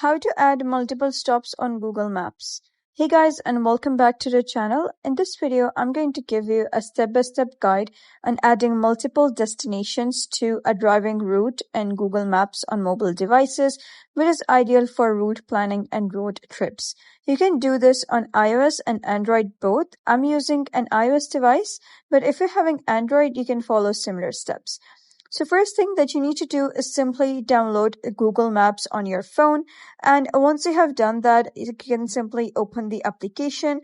How to add multiple stops on Google Maps. Hey guys, and welcome back to the channel. In this video, I'm going to give you a step-by-step guide on adding multiple destinations to a driving route in Google Maps on mobile devices, which is ideal for route planning and road trips. You can do this on iOS and Android both. I'm using an iOS device, but if you're having Android, you can follow similar steps. So first thing that you need to do is simply download Google Maps on your phone. And once you have done that, you can simply open the application.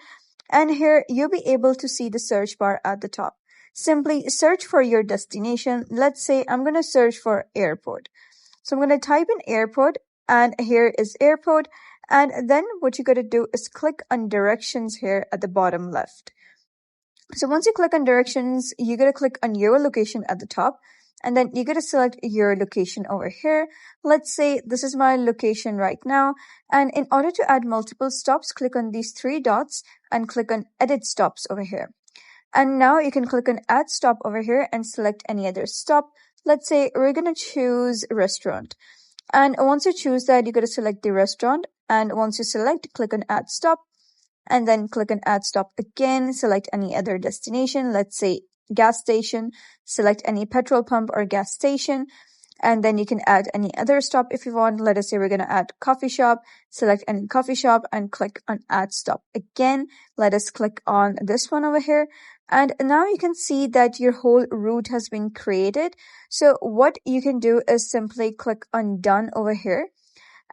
And here you'll be able to see the search bar at the top. Simply search for your destination. Let's say I'm going to search for airport. So I'm going to type in airport, and here is airport. And then what you got to do is click on directions here at the bottom left. So once you click on directions, you got to click on your location at the top. And then you got to select your location over here. Let's say this is my location right now. And in order to add multiple stops, click on these three dots and click on edit stops over here. And now you can click on add stop over here and select any other stop. Let's say we're going to choose restaurant. And once you choose that, you got to select the restaurant. And once you select, click on add stop. And then click on add stop again. Select any other destination. Let's say gas station. Select any petrol pump or gas station, and then you can add any other stop if you want. Let us say we're going to add coffee shop. Select any coffee shop and click on add stop again. Let us click on this one over here, and now you can see that your whole route has been created. So what you can do is simply click on done over here,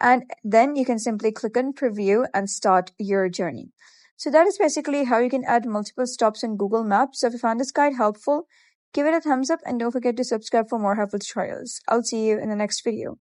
and then you can simply click on preview and start your journey. So that is basically how you can add multiple stops in Google Maps. So if you found this guide helpful, give it a thumbs up and don't forget to subscribe for more helpful tutorials. I'll see you in the next video.